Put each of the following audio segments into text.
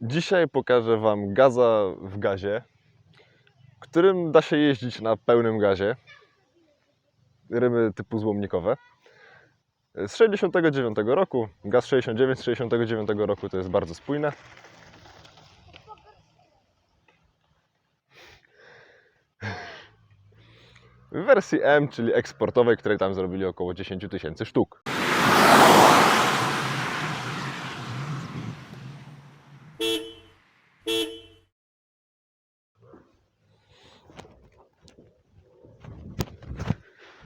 Dzisiaj pokażę Wam gaza w gazie, którym da się jeździć na pełnym gazie. Rymy typu złomnikowe. Z 69 roku, gaz 69 z 69 roku to jest bardzo spójne. W wersji M, czyli eksportowej, której tam zrobili około 10 000 sztuk.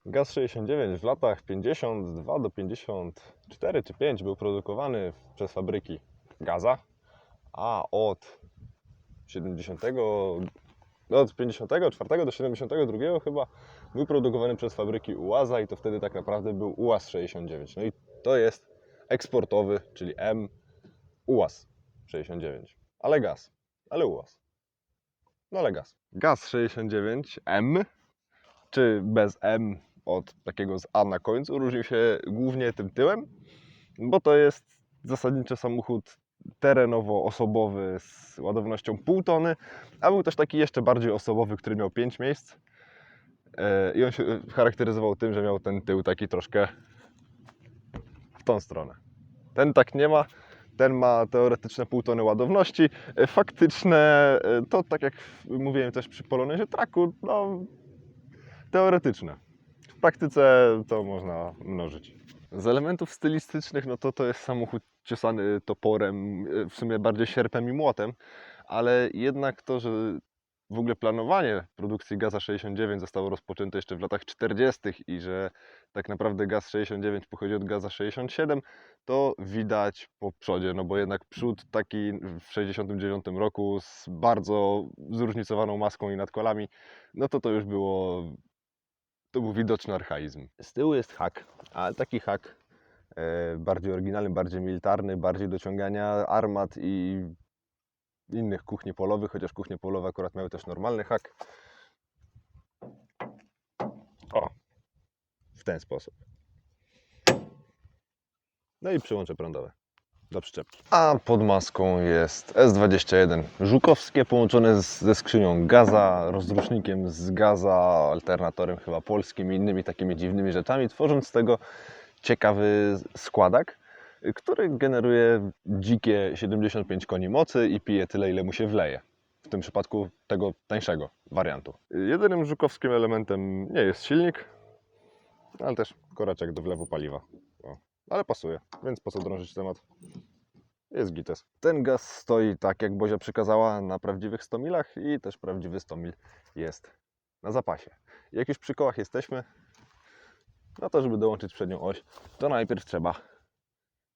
Gaz 69 w latach 52 do 54 czy 5 był produkowany przez fabryki Gaza, a od 54 do 72 chyba był produkowany przez fabryki UAZa i to wtedy tak naprawdę był UAZ 69. No i to jest eksportowy, czyli M UAZ 69. Ale gaz, ale UAZ. No ale gaz. Gaz 69 M, czy bez M od takiego z A na końcu, różnił się głównie tym tyłem, bo to jest zasadniczo samochód terenowo-osobowy z ładownością 0,5 tony, a był też taki jeszcze bardziej osobowy, który miał 5 miejsc i on się charakteryzował tym, że miał ten tył taki troszkę w tą stronę. Ten tak nie ma, ten ma teoretyczne 0,5 tony ładowności, faktyczne to tak jak mówiłem też przy Polonezie Tracku, no teoretyczne. W praktyce to można mnożyć. Z elementów stylistycznych, no to jest samochód ciosany toporem, w sumie bardziej sierpem i młotem, ale jednak to, że w ogóle planowanie produkcji Gaza 69 zostało rozpoczęte jeszcze w latach 40. i że tak naprawdę Gaz 69 pochodzi od Gaza 67, to widać po przodzie, no bo jednak przód taki w 69 roku z bardzo zróżnicowaną maską i nadkolami, no to już było. To był widoczny archaizm. Z tyłu jest hak, ale taki hak bardziej oryginalny, bardziej militarny, bardziej do ciągania armat i innych kuchni polowych, chociaż kuchnie polowe akurat miały też normalny hak. O, w ten sposób. No i przyłącze prądowe do przyczepki. A pod maską jest S21 żukowskie połączone ze skrzynią gaza, rozrusznikiem z gaza, alternatorem chyba polskim i innymi takimi dziwnymi rzeczami, tworząc z tego ciekawy składak, który generuje dzikie 75 koni mocy i pije tyle, ile mu się wleje. W tym przypadku tego tańszego wariantu. Jedynym żukowskim elementem nie jest silnik, ale też koreczek do wlewu paliwa. O, ale pasuje, więc po co drążyć temat? Jest gites. Ten gaz stoi tak, jak Bozia przykazała, na prawdziwych 100 milach i też prawdziwy 100 mil jest na zapasie. Jak już przy kołach jesteśmy, no to żeby dołączyć przednią oś, to najpierw trzeba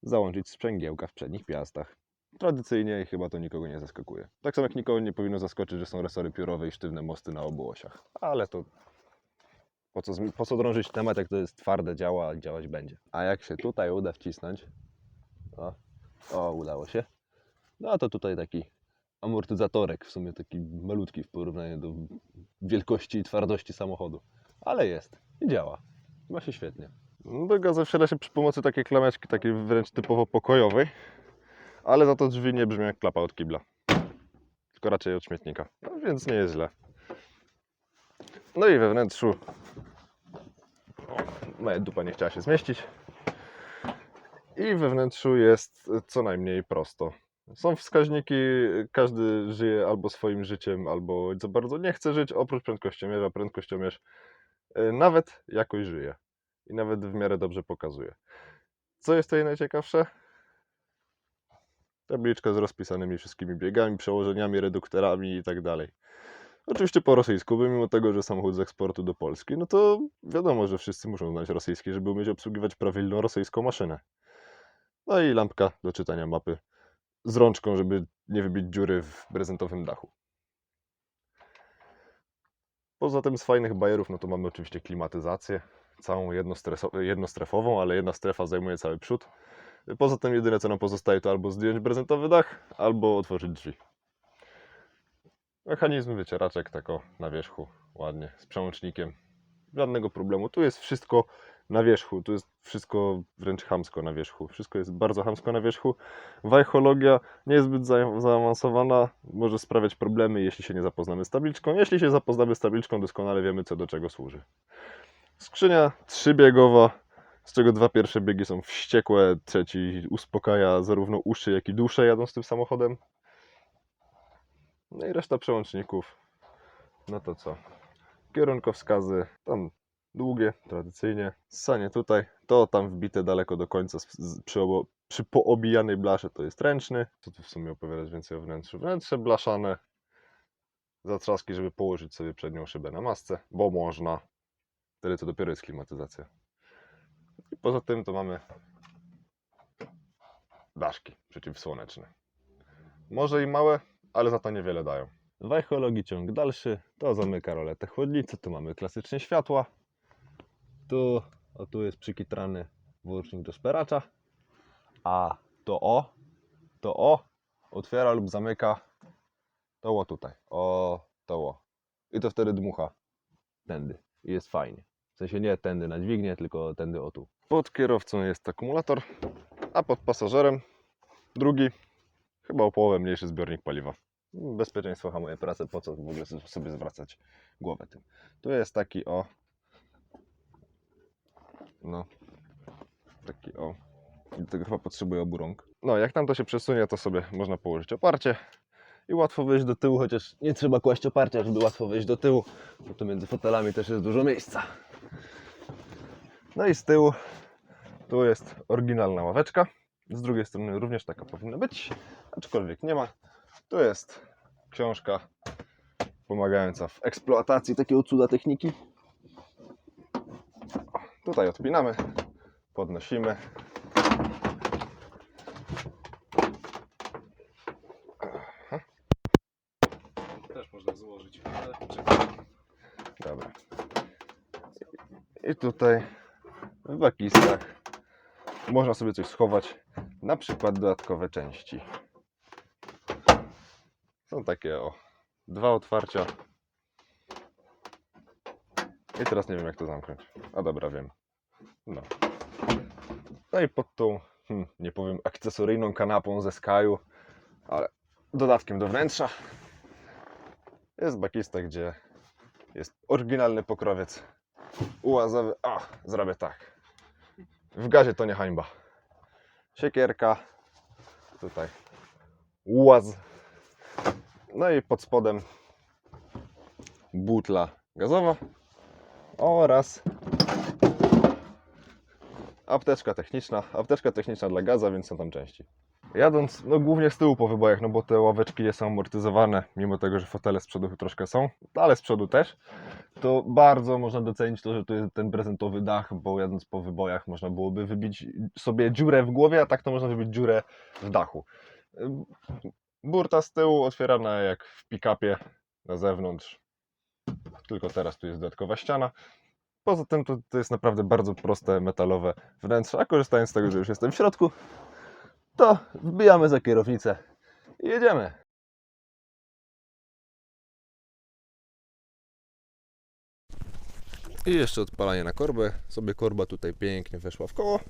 załączyć sprzęgiełka w przednich piastach. Tradycyjnie i chyba to nikogo nie zaskakuje. Tak samo jak nikogo nie powinno zaskoczyć, że są resory piórowe i sztywne mosty na obu osiach. Ale to po co drążyć temat, jak to jest twarde, działa, działać będzie. A jak się tutaj uda wcisnąć, o udało się, no to tutaj taki amortyzatorek, w sumie taki malutki w porównaniu do wielkości i twardości samochodu. Ale jest i działa. Ma się świetnie. Do gazu wsiada się przy pomocy takiej klameczki, takiej wręcz typowo pokojowej, ale za to drzwi nie brzmią jak klapa od kibla, tylko raczej od śmietnika, no, więc nie jest źle. No i we wnętrzu, moja dupa nie chciała się zmieścić, i we wnętrzu jest co najmniej prosto. Są wskaźniki, każdy żyje albo swoim życiem, albo za bardzo nie chce żyć, oprócz prędkościomierza. Prędkościomierz nawet jakoś żyje i nawet w miarę dobrze pokazuje. Co jest tutaj najciekawsze? Tabliczka z rozpisanymi wszystkimi biegami, przełożeniami, reduktorami i tak dalej. Oczywiście po rosyjsku, bo mimo tego, że samochód z eksportu do Polski, no to wiadomo, że wszyscy muszą znać rosyjski, żeby umieć obsługiwać prawilną rosyjską maszynę. No i lampka do czytania mapy z rączką, żeby nie wybić dziury w prezentowym dachu. Poza tym z fajnych bajerów, no to mamy oczywiście klimatyzację, całą jednostrefową, ale jedna strefa zajmuje cały przód. Poza tym jedyne co nam pozostaje to albo zdjąć prezentowy dach, albo otworzyć drzwi. Mechanizm wycieraczek tak o na wierzchu, ładnie, z przełącznikiem. Żadnego problemu. Tu jest wszystko na wierzchu. Tu jest wszystko wręcz chamsko na wierzchu. Wszystko jest bardzo chamsko na wierzchu. Wajchologia nie jest zbyt zaawansowana. Może sprawiać problemy, jeśli się nie zapoznamy z tabliczką. Jeśli się zapoznamy z tabliczką, doskonale wiemy, co do czego służy. Skrzynia 3-biegowa, z czego 2 pierwsze biegi są wściekłe, trzeci uspokaja zarówno uszy, jak i duszę jadąc tym samochodem. No i reszta przełączników. No to co? Kierunkowskazy, tam długie, tradycyjnie. Ssanie tutaj, to tam wbite daleko do końca przy poobijanej blasze to jest ręczny. Co tu w sumie opowiadać więcej o wnętrzu? Wnętrze blaszane. Zatrzaski, żeby położyć sobie przednią szybę na masce, bo można. Wtedy to dopiero jest klimatyzacja. I poza tym to mamy daszki przeciwsłoneczne. Może i małe, ale za to niewiele dają. Wajchologii ciąg dalszy, to zamyka roletę chłodnicy, tu mamy klasycznie światła. Tu jest przykitrany włącznik do szperacza. A to otwiera lub zamyka to tutaj. I to wtedy dmucha tędy. I jest fajnie. W sensie nie tędy na dźwignię, tylko tędy o tu. Pod kierowcą jest akumulator, a pod pasażerem drugi, chyba o połowę mniejszy zbiornik paliwa. Bezpieczeństwo hamuje pracę, po co w ogóle sobie zwracać głowę tym. Tu jest taki i do tego chyba potrzebuje obu rąk. No, jak tam to się przesunie, to sobie można położyć oparcie i łatwo wejść do tyłu, chociaż nie trzeba kłaść oparcia, żeby łatwo wejść do tyłu, bo tu między fotelami też jest dużo miejsca. No i z tyłu tu jest oryginalna ławeczka. Z drugiej strony również taka powinna być, aczkolwiek nie ma. Tu jest książka pomagająca w eksploatacji takiego cuda techniki. Tutaj odpinamy, podnosimy. Też można złożyć, ale Dobra. I tutaj w bakistach można sobie coś schować, na przykład dodatkowe części. Są takie dwa otwarcia. I teraz nie wiem, jak to zamknąć. A dobra, wiem. No i pod tą, nie powiem, akcesoryjną kanapą ze Skyu, ale dodatkiem do wnętrza jest bakista, gdzie jest oryginalny pokrowiec ułazowy. Zrobię tak. W gazie to nie hańba. Siekierka. Tutaj ułaz. No i pod spodem butla gazowa oraz apteczka techniczna dla gaza, więc są tam części. Jadąc, głównie z tyłu po wybojach, bo te ławeczki nie są amortyzowane, mimo tego, że fotele z przodu troszkę są, ale z przodu też, to bardzo można docenić to, że tu jest ten prezentowy dach, bo jadąc po wybojach można byłoby wybić sobie dziurę w głowie, a tak to można wybić dziurę w dachu. Burta z tyłu otwierana jak w pick-upie na zewnątrz, tylko teraz tu jest dodatkowa ściana. Poza tym to jest naprawdę bardzo proste metalowe wnętrze, a korzystając z tego, że już jestem w środku, to wbijamy za kierownicę i jedziemy. I jeszcze odpalanie na korbę. Sobie korba tutaj pięknie weszła w koło.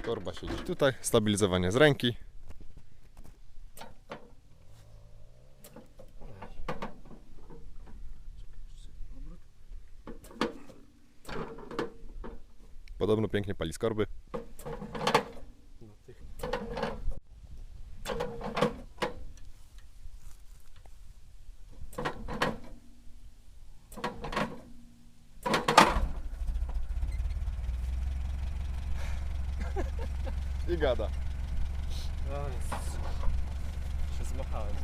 Korba siedzi tutaj, stabilizowanie z ręki. Podobno pięknie pali z korby. I gada. się zmachałem.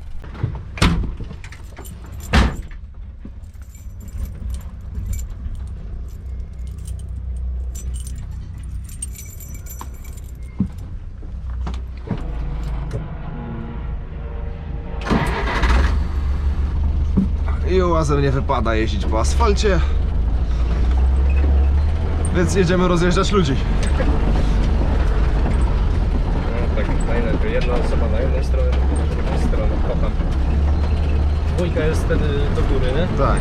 I ułazem nie wypada jeździć po asfalcie, więc jedziemy rozjeżdżać ludzi. Tak najlepiej. Jedna osoba na jednej stronie, druga na drugiej stronie. Kocham. Dwójka jest wtedy do góry, nie? Tak.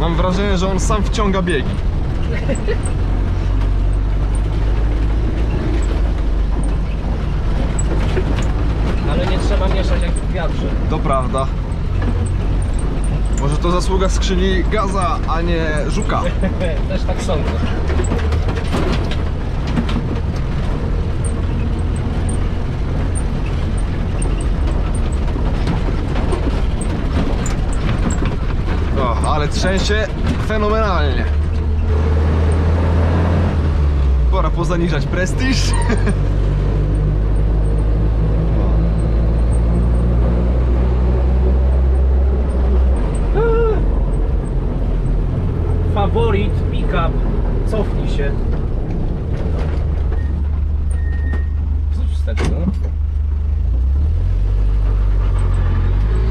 Mam wrażenie, że on sam wciąga biegi. Ale nie trzeba mieszać jak w wiatrze. To prawda. Może to zasługa skrzyni gaza, a nie żuka. Też tak sądzę. O, ale trzęsie fenomenalnie. Pora pozaniżać prestiż. Faworit, pick-up, cofnij się. Coś wstecz, no?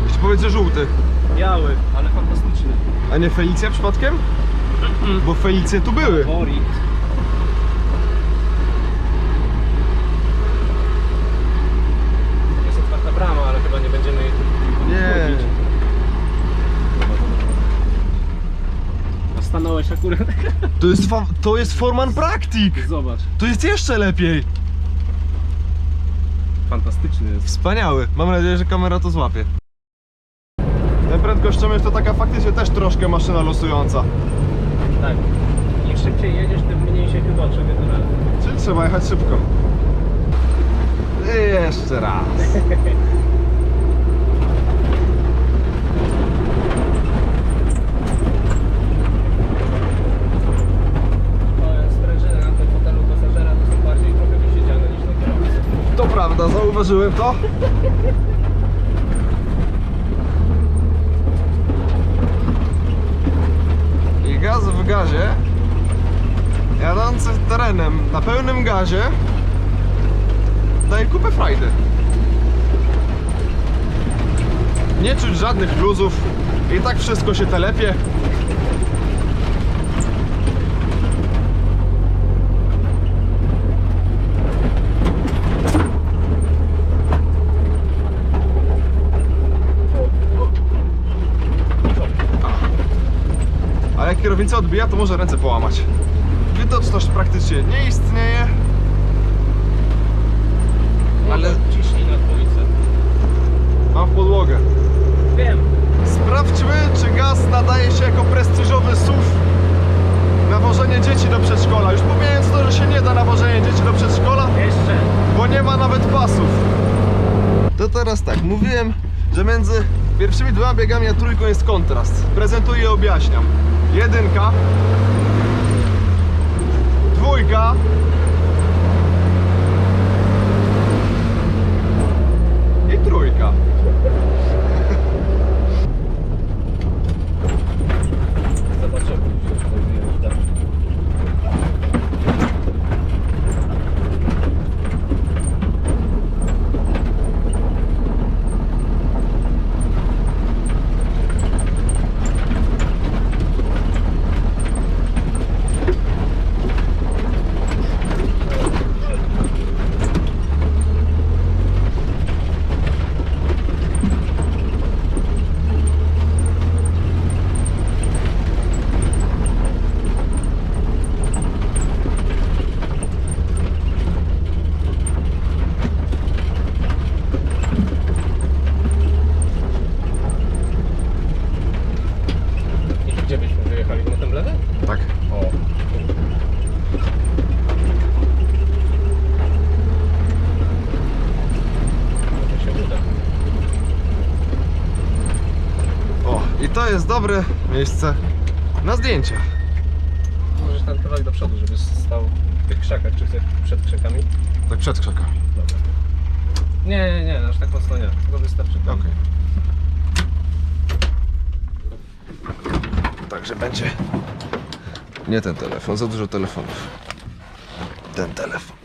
Chcę powiedzieć, że żółty. Biały, ale fantastyczny. A nie Felicja przypadkiem? Bo Felicje tu były. Faworit. Jest otwarta brama, ale chyba nie będziemy jej tu Nie. wchodzić. A stanąłeś akurat. To jest Forman Practic. Zobacz. To jest jeszcze lepiej. Fantastyczny jest. Wspaniały. Mam nadzieję, że kamera to złapie. Ten prędkościomierz to taka faktycznie też troszkę maszyna losująca. Tak. Im szybciej jedziesz, tym mniej się chyboczy generalnie. Czyli trzeba jechać szybko. I jeszcze raz. Sprężyny na tym fotelu pasażera to są bardziej trochę wysiedziane niż na kierowcy. To prawda, zauważyłem to. I gaz w gazie, jadący terenem na pełnym gazie, daje kupę frajdy. Nie czuć żadnych luzów, i tak wszystko się telepie. A jak kierownica odbija, to może ręce połamać. Widoczność praktycznie nie istnieje. Ale Ciśnij na dwójce. mam w podłogę. Wiem. Sprawdźmy, czy gaz nadaje się jako prestiżowy SUV na wożenie dzieci do przedszkola. Już pomijając to, że się nie da na wożenie dzieci do przedszkola, Jeszcze. bo nie ma nawet pasów. To teraz tak, mówiłem, że między pierwszymi dwoma biegami a trójką jest kontrast. Prezentuję i objaśniam. Jedynka, dwójka, i trójka. Zobaczymy. Gdzie byśmy wyjechali? Na tym lewym? Tak. O. Może się uda. O, i to jest dobre miejsce na zdjęcia. Możesz tam kawałek do przodu, żeby stał w tych krzakach, czy chcesz przed krzakami? Tak przed krzakami. Dobra. Nie, aż tak mocno nie. Tylko wystarczy tam. Okej. Także będzie nie ten telefon, za dużo telefonów. Ten telefon.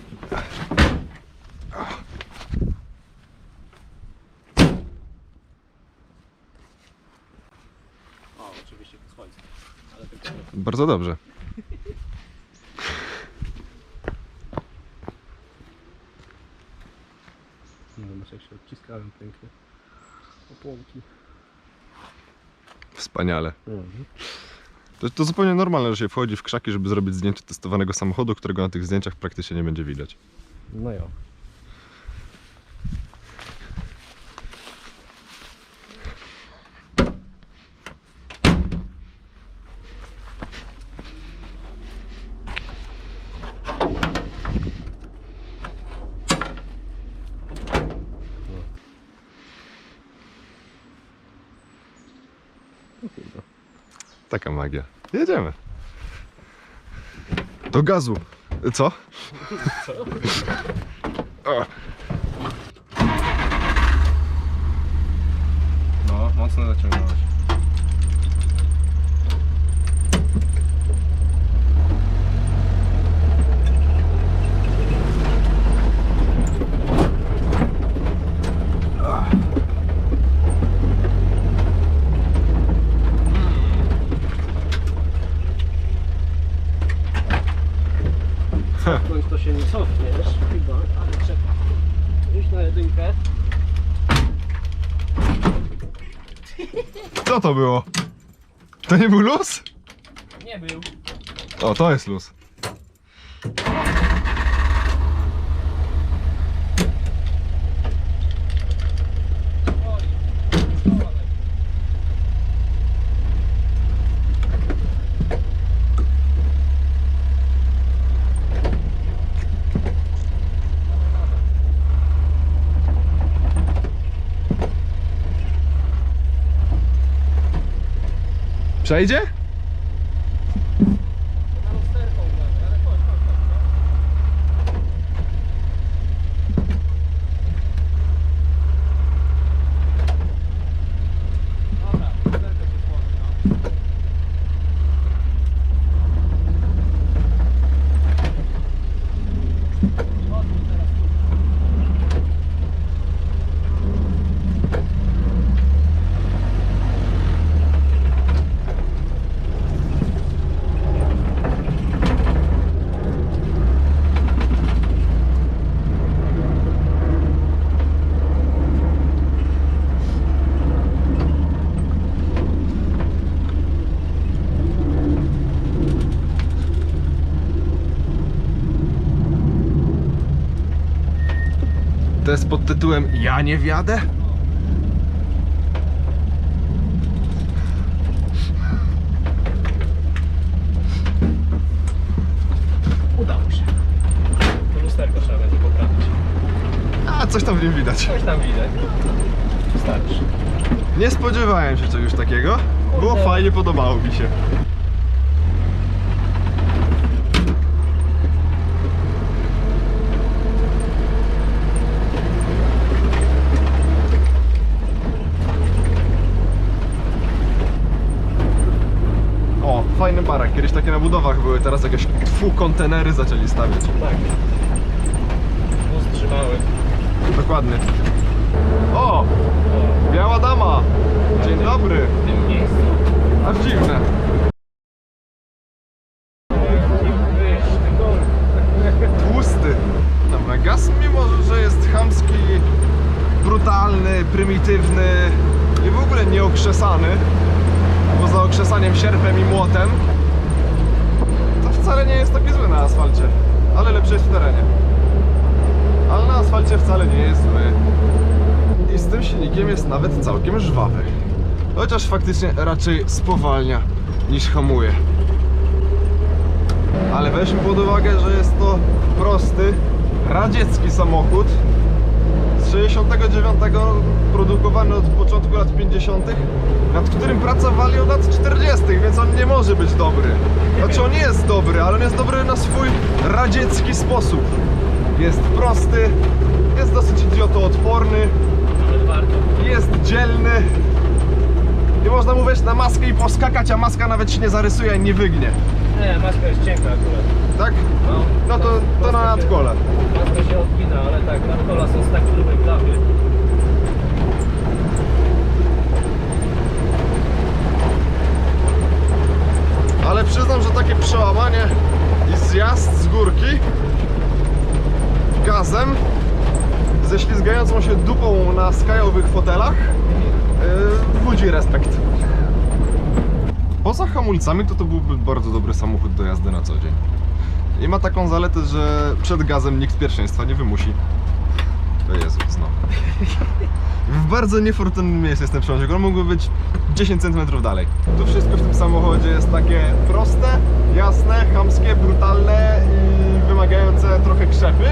O, oczywiście to słońce. Ale tylko... Bardzo dobrze. No, zobacz jak się odciskałem pięknie. Opłonki. Wspaniale. To zupełnie normalne, że się wchodzi w krzaki, żeby zrobić zdjęcie testowanego samochodu, którego na tych zdjęciach praktycznie nie będzie widać. No jo. Taka magia. Jedziemy. Do gazu. Co? O. No, mocno zaciągnąłeś. Cofnąć to się nie cofniesz chyba, ale trzeba wziąć na jedynkę. Co to było? To nie był luz? Nie był. O, to jest luz. Przejdzie? Na lusterką uważaj, ale chodź. Dobra, lusterkę się włączy, no. Odwróć teraz tu. To jest pod tytułem Ja nie wjadę? Udało się. To lusterko trzeba będzie poprawić. A, coś tam w nim widać. Coś tam widać. Starczy. Nie spodziewałem się czegoś takiego. Było fajnie, podobało mi się. O, fajny barak. Kiedyś takie na budowach były, teraz jakieś kontenery zaczęli stawiać. Tak. Wstrzymały. Dokładnie. O! Biała dama! Dzień dobry! W tym miejscu. Aż dziwne. Tłusty. Dobra, gaz mimo, że jest chamski, brutalny, prymitywny i w ogóle nieokrzesany, poza okrzesaniem sierpem i młotem, to wcale nie jest taki zły na asfalcie, ale lepszy jest w terenie. Ale na asfalcie wcale nie jest zły. I z tym silnikiem jest nawet całkiem żwawy. Chociaż faktycznie raczej spowalnia niż hamuje. Ale weźmy pod uwagę, że jest to prosty, radziecki samochód z 69, produkowany od początku lat 50, nad którym pracowali od lat 40, więc on nie może być dobry. Znaczy on jest dobry, ale on jest dobry na swój radziecki sposób. Jest prosty, jest dosyć idiotoodporny, Ale warto. jest dzielny. Nie można mu wejść na maskę i poskakać, a maska nawet się nie zarysuje i nie wygnie. Nie, maska jest cienka akurat. Tak? No, No to na nadkole. Maska się odgina, ale tak, nadkola są z tak grubej blachy. Ale przyznam, że takie przełamanie i zjazd z górki gazem ze ślizgającą się dupą na skajowych fotelach budzi respekt. Poza hamulcami to byłby bardzo dobry samochód do jazdy na co dzień. I ma taką zaletę, że przed gazem nikt pierwszeństwa nie wymusi. O Jezu, znowu. W bardzo niefortunnym miejscu jest ten przełącznik. On mógłby być 10 cm dalej. To wszystko w tym samochodzie jest takie proste, jasne, chamskie, brutalne i wymagające trochę krzepy,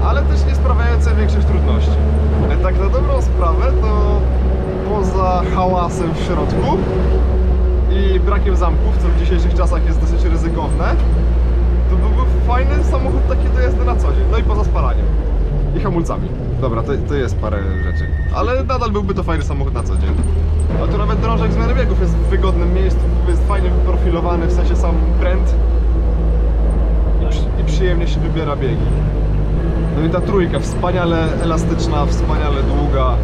ale też nie sprawiające większych trudności. Tak na dobrą sprawę to poza hałasem w środku i brakiem zamków, co w dzisiejszych czasach jest dosyć ryzykowne, to byłby fajny samochód taki do jazdy na co dzień. No i poza spalaniem i hamulcami. Dobra, to jest parę rzeczy, ale nadal byłby to fajny samochód na co dzień. A tu nawet drążek zmiany biegów jest w wygodnym miejscu, jest fajnie wyprofilowany, w sensie sam pręt i przyjemnie się wybiera biegi. No i ta trójka, wspaniale elastyczna, wspaniale długa.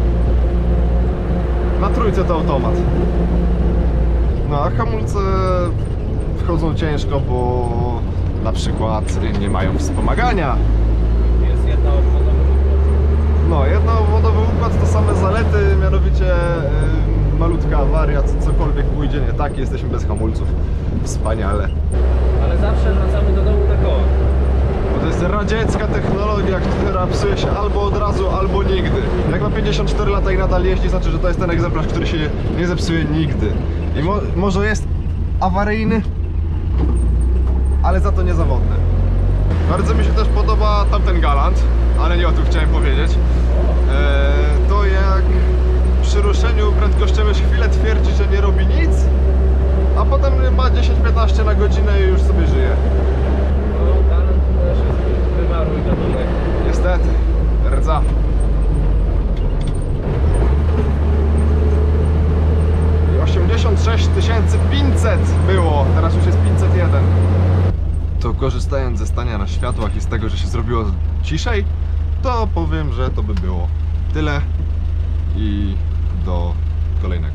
Na trójce to automat. No a hamulce wchodzą ciężko, bo na przykład nie mają wspomagania. Jest jednoobwodowy układ. No, jednoobwodowy układ to same zalety, mianowicie malutka awaria, cokolwiek pójdzie nie tak, jesteśmy bez hamulców. Wspaniale. Ale zawsze wracamy do domu na kołach. Bo to jest radziecka technologia, która psuje się albo od razu, albo nigdy. Jak ma 54 lata i nadal jeździ, znaczy, że to jest ten egzemplarz, który się nie zepsuje nigdy. I może jest awaryjny, ale za to niezawodny. Bardzo mi się też podoba tamten Galant, ale nie o tym chciałem powiedzieć. To jak przy ruszeniu prędkościowym chwilę twierdzi, że nie robi nic, a potem ma 10-15 na godzinę i już sobie żyje. No, talent też jest wymarły gatunek. Niestety, rdza. I 86 500 było, teraz już jest 501. To korzystając ze stania na światłach i z tego, że się zrobiło ciszej, to powiem, że to by było tyle i do kolejnego.